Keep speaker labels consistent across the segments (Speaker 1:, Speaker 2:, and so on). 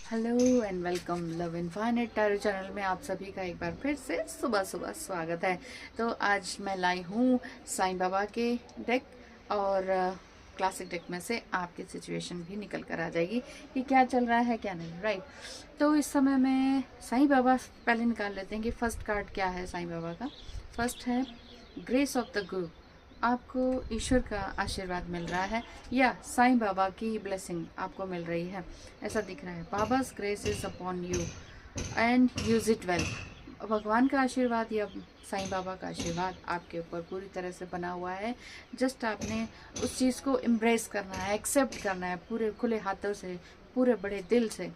Speaker 1: Hello and welcome love infinite tarot channel में आप सभी का एक बार फिर से सुबह सुबह स्वागत है। तो आज मैं लाई हूँ साईं बाबा के डेक और क्लासिक डेक में से आपकी सिचुएशन भी निकल कर आ जाएगी कि क्या चल रहा है क्या नहीं, राइट। तो इस समय में साईं बाबा पहले निकाल लेते हैं कि फर्स्ट कार्ड क्या है साईं बाबा का। फर्स्ट है ग्रेस ऑफ द गुरु। आपको ईश्वर का आशीर्वाद मिल रहा है या साईं बाबा की ब्लेसिंग आपको मिल रही है, ऐसा दिख रहा है। Baba's grace is upon you and use it well. भगवान का आशीर्वाद या साईं बाबा का आशीर्वाद आपके ऊपर पूरी तरह से बना हुआ है। जस्ट आपने उस चीज़ को एम्ब्रेस करना है, एक्सेप्ट करना है पूरे खुले हाथों से, पूरे बड़े दिल से।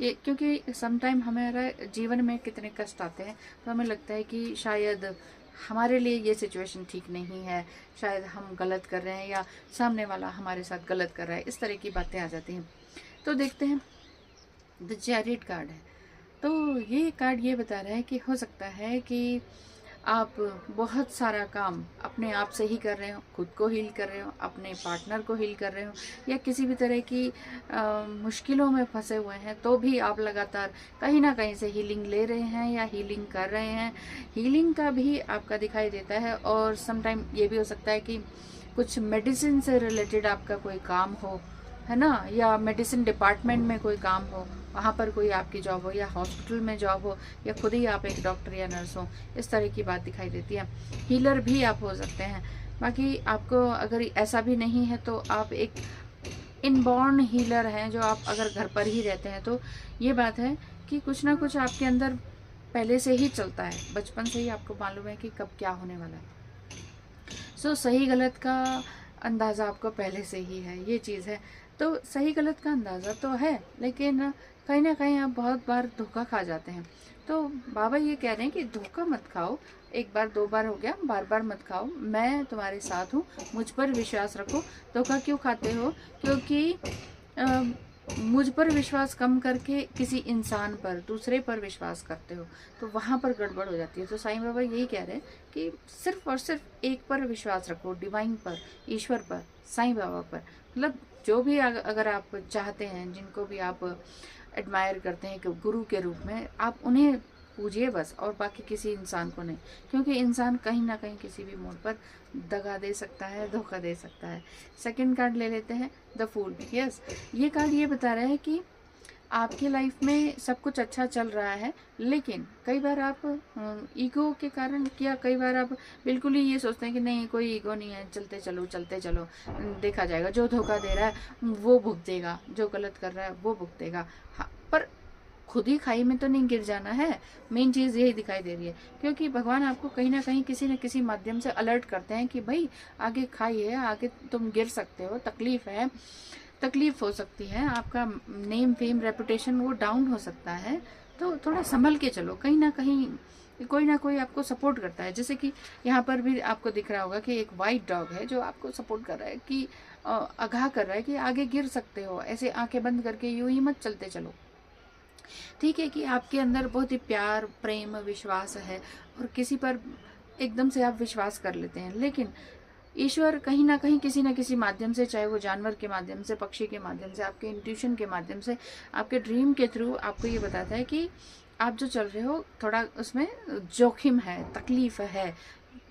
Speaker 1: ये क्योंकि समटाइम हमारे जीवन में कितने कष्ट आते हैं तो हमें लगता है कि शायद हमारे लिए ये सिचुएशन ठीक नहीं है, शायद हम गलत कर रहे हैं या सामने वाला हमारे साथ गलत कर रहा है, इस तरह की बातें आ जाती हैं। तो देखते हैं, द चैरियट कार्ड है। तो ये कार्ड ये बता रहा है कि हो सकता है कि आप बहुत सारा काम अपने आप से ही कर रहे हो, खुद को हील कर रहे हो, अपने पार्टनर को हील कर रहे हो, या किसी भी तरह की मुश्किलों में फंसे हुए हैं तो भी आप लगातार कहीं ना कहीं से हीलिंग ले रहे हैं या हीलिंग कर रहे हैं। हीलिंग का भी आपका दिखाई देता है। और समटाइम ये भी हो सकता है कि कुछ मेडिसिन से रिलेटेड आपका कोई काम हो, है ना, या मेडिसिन डिपार्टमेंट में कोई काम हो, वहाँ पर कोई आपकी जॉब हो, या हॉस्पिटल में जॉब हो, या खुद ही आप एक डॉक्टर या नर्स हो, इस तरह की बात दिखाई देती है। हीलर भी आप हो सकते हैं। बाकी आपको अगर ऐसा भी नहीं है तो आप एक इनबॉर्न हीलर हैं, जो आप अगर घर पर ही रहते हैं तो ये बात है कि कुछ ना कुछ आपके अंदर पहले से ही चलता है, बचपन से ही आपको मालूम है कि कब क्या होने वाला है। सही गलत का अंदाज़ा आपको पहले से ही है, ये चीज़ है। तो सही गलत का अंदाज़ा तो है, लेकिन कहीं ना कहीं आप बहुत बार धोखा खा जाते हैं। तो बाबा ये कह रहे हैं कि धोखा मत खाओ, एक बार दो बार हो गया, बार बार मत खाओ, मैं तुम्हारे साथ हूँ, मुझ पर विश्वास रखो। धोखा क्यों खाते हो? क्योंकि मुझ पर विश्वास कम करके किसी इंसान पर, दूसरे पर विश्वास करते हो तो वहाँ पर गड़बड़ हो जाती है। तो साईं बाबा यही कह रहे हैं कि सिर्फ और सिर्फ एक पर विश्वास रखो, डिवाइन पर, ईश्वर पर, साईं बाबा पर। मतलब जो भी अगर आप चाहते हैं, जिनको भी आप एडमायर करते हैं कि गुरु के रूप में, आप उन्हें पूजिए बस, और बाकी किसी इंसान को नहीं। क्योंकि इंसान कहीं ना कहीं किसी भी मोड़ पर दगा दे सकता है, धोखा दे सकता है। सेकंड कार्ड ले लेते हैं, द फूल। यस, ये कार्ड ये बता रहा है कि आपकी लाइफ में सब कुछ अच्छा चल रहा है, लेकिन कई बार आप ईगो के कारण, या कई बार आप बिल्कुल ही ये सोचते हैं कि नहीं कोई ईगो नहीं है, चलते चलो चलते चलो, देखा जाएगा, जो धोखा दे रहा है वो भुगतेगा, जो गलत कर रहा है वो भुगतेगा। हाँ, पर खुद ही खाई में तो नहीं गिर जाना है, मेन चीज़ यही दिखाई दे रही है। क्योंकि भगवान आपको कहीं ना कहीं किसी न किसी माध्यम से अलर्ट करते हैं कि भाई आगे खाई है, आगे तुम गिर सकते हो, तकलीफ है, तकलीफ हो सकती है, आपका नेम फेम रेपुटेशन वो डाउन हो सकता है। तो थोड़ा संभल के चलो, कहीं ना कहीं कोई ना कोई आपको सपोर्ट करता है। जैसे कि यहाँ पर भी आपको दिख रहा होगा कि एक वाइट डॉग है जो आपको सपोर्ट कर रहा है, कि आगाह कर रहा है कि आगे गिर सकते हो, ऐसे आंखें बंद करके यूं ही मत चलते चलो। ठीक है कि आपके अंदर बहुत ही प्यार, प्रेम, विश्वास है और किसी पर एकदम से आप विश्वास कर लेते हैं, लेकिन ईश्वर कहीं ना कहीं किसी न किसी माध्यम से, चाहे वो जानवर के माध्यम से, पक्षी के माध्यम से, आपके इंट्यूशन के माध्यम से, आपके ड्रीम के थ्रू आपको ये बताता है कि आप जो चल रहे हो थोड़ा उसमें जोखिम है, तकलीफ है,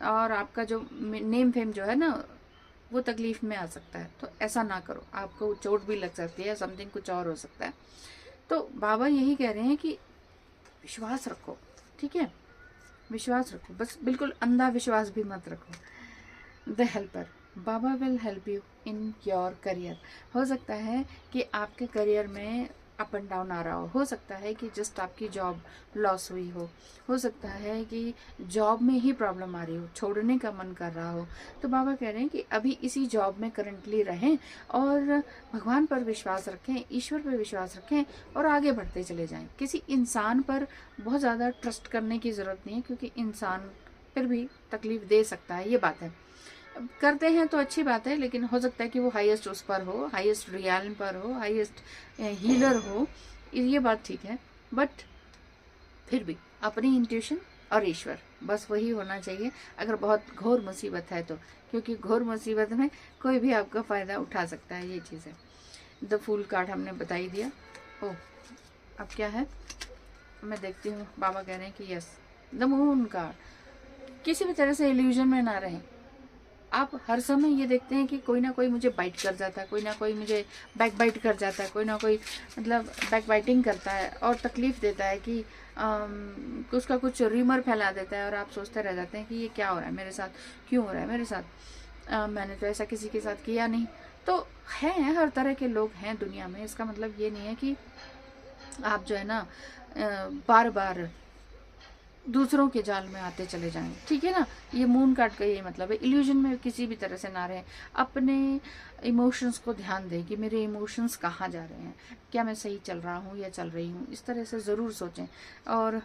Speaker 1: और आपका जो नेम फेम जो है ना वो तकलीफ में आ सकता है। तो ऐसा ना करो, आपको चोट भी लग सकती है, समथिंग कुछ और हो सकता है। तो बाबा यही कह रहे हैं कि विश्वास रखो, ठीक है, विश्वास रखो, बस बिल्कुल अंधा विश्वास भी मत रखो। The helper, Baba will help you in your career. हो सकता है कि आपके करियर में अप एंड डाउन आ रहा हो सकता है कि जस्ट आपकी जॉब लॉस हुई हो सकता है कि जॉब में ही प्रॉब्लम आ रही हो, छोड़ने का मन कर रहा हो। तो बाबा कह रहे हैं कि अभी इसी जॉब में करंटली रहें और भगवान पर विश्वास रखें, ईश्वर पर विश्वास रखें और आगे बढ़ते चले जाएं। किसी इंसान पर बहुत ज़्यादा ट्रस्ट करने की ज़रूरत नहीं है, क्योंकि इंसान फिर भी तकलीफ दे सकता है, ये बात है। करते हैं तो अच्छी बात है, लेकिन हो सकता है कि वो हाईएस्ट उस पर हो, हाईएस्ट रियालिम पर हो, हाईएस्ट हीलर हो, ये बात ठीक है। बट फिर भी अपनी इंट्यूशन और ईश्वर, बस वही होना चाहिए अगर बहुत घोर मुसीबत है तो, क्योंकि घोर मुसीबत में कोई भी आपका फ़ायदा उठा सकता है, ये चीज़ है। द फूल कार्ड हमने बता ही दिया। ओह, अब क्या है, मैं देखती हूँ बाबा कह रहे हैं कि यस द मून कार्ड। किसी भी तरह से इल्यूजन में ना रहें। आप हर समय ये देखते हैं कि कोई ना कोई मुझे बाइट कर जाता है, कोई ना कोई मुझे बैक बाइट कर जाता है, कोई ना कोई मतलब बैक बाइटिंग करता है और तकलीफ देता है कि उसका कुछ र्यूमर फैला देता है और आप सोचते रह जाते हैं कि ये क्या हो रहा है मेरे साथ, क्यों हो रहा है मेरे साथ, मैंने तो ऐसा किसी के साथ किया नहीं। तो हैं, हर तरह के लोग हैं दुनिया में। इसका मतलब ये नहीं है कि आप जो है ना बार बार दूसरों के जाल में आते चले जाएं, ठीक है ना। ये मून कार्ड का यही मतलब है। इल्यूजन में किसी भी तरह से ना रहें। अपने इमोशंस को ध्यान दें कि मेरे इमोशंस कहाँ जा रहे हैं, क्या मैं सही चल रहा हूँ या चल रही हूँ, इस तरह से ज़रूर सोचें। और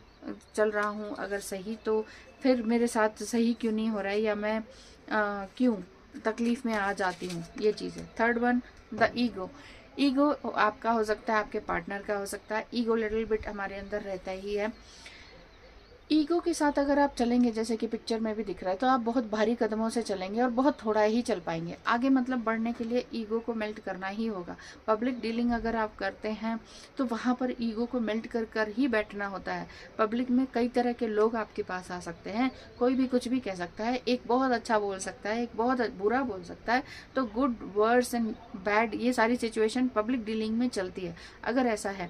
Speaker 1: चल रहा हूँ अगर सही, तो फिर मेरे साथ सही क्यों नहीं हो रहा है, या मैं क्यों तकलीफ़ में आ जाती हूँ, ये चीज़ है। Third one, the ego. Ego आपका हो सकता है, आपके पार्टनर का हो सकता है। ईगो लिटिल बिट हमारे अंदर रहता ही है। ईगो के साथ अगर आप चलेंगे, जैसे कि पिक्चर में भी दिख रहा है, तो आप बहुत भारी कदमों से चलेंगे और बहुत थोड़ा ही चल पाएंगे आगे। मतलब बढ़ने के लिए ईगो को मेल्ट करना ही होगा। पब्लिक डीलिंग अगर आप करते हैं तो वहाँ पर ईगो को मेल्ट कर कर ही बैठना होता है। पब्लिक में कई तरह के लोग आपके पास आ सकते हैं, कोई भी कुछ भी कह सकता है। एक बहुत अच्छा बोल सकता है, एक बहुत बुरा बोल सकता है। तो गुड वर्ड्स एंड बैड, ये सारी सिचुएशन पब्लिक डीलिंग में चलती है। अगर ऐसा है,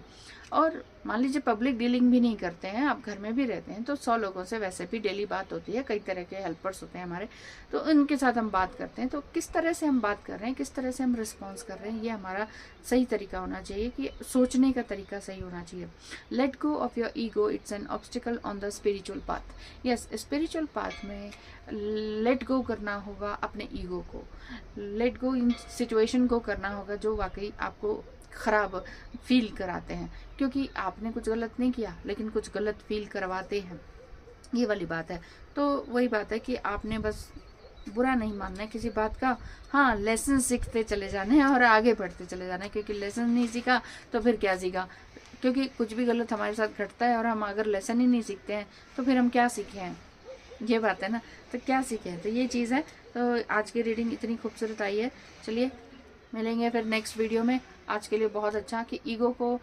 Speaker 1: और मान लीजिए पब्लिक डीलिंग भी नहीं करते हैं, आप घर में भी रहते हैं, तो 100 लोगों से वैसे भी डेली बात होती है। कई तरह के हेल्पर्स होते हैं हमारे, तो उनके साथ हम बात करते हैं। तो किस तरह से हम बात कर रहे हैं, किस तरह से हम रिस्पॉन्स कर रहे हैं, ये हमारा सही तरीका होना चाहिए, कि सोचने का तरीका सही होना चाहिए। Let go of your ego, it's an obstacle on the spiritual path. Yes, spiritual path में लेट गो करना होगा अपने ईगो को। लेट गो इन सिचुएशन को करना होगा जो वाकई आपको खराब फील कराते हैं, क्योंकि आपने कुछ गलत नहीं किया लेकिन कुछ गलत फील करवाते हैं, ये वाली बात है। तो वही बात है कि आपने बस बुरा नहीं मानना है किसी बात का। हाँ, लेसन सीखते चले जाने हैं और आगे बढ़ते चले जाना है, क्योंकि लेसन नहीं सीखा तो फिर क्या सीखा। क्योंकि कुछ भी गलत हमारे साथ घटता है और हम अगर लेसन ही नहीं सीखते हैं तो फिर हम क्या सीखे हैं, ये बात है ना। तो क्या सीखे हैं, तो ये चीज़ है। तो आज की रीडिंग इतनी खूबसूरत आई है। चलिए मिलेंगे फिर नेक्स्ट वीडियो में। आज के लिए बहुत अच्छा कि ईगो को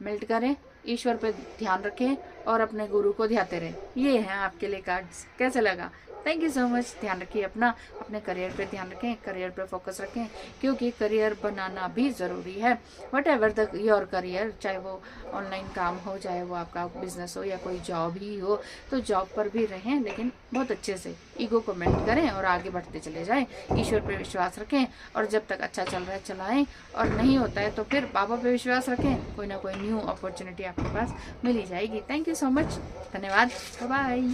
Speaker 1: मेल्ट करें, ईश्वर पे ध्यान रखें और अपने गुरु को ध्याते रहें। ये हैं आपके लिए कार्ड्स। कैसे लगा? Thank you so much. ध्यान रखिए अपना, अपने करियर पे ध्यान रखें, करियर पे फोकस रखें, क्योंकि करियर बनाना भी ज़रूरी है। What ever the your career, चाहे वो ऑनलाइन काम हो, चाहे वो आपका बिजनेस हो या कोई जॉब ही हो, तो जॉब पर भी रहें लेकिन बहुत अच्छे से ईगो को मेल्ट करें और आगे बढ़ते चले जाएं। ईश्वर पे विश्वास रखें और जब तक अच्छा चल रहा है चलाएं, और नहीं होता है तो फिर बाबा पे विश्वास रखें। कोई ना कोई न्यू अपॉर्चुनिटी आपके पास मिल ही जाएगी। Thank you so much. धन्यवाद। बाय।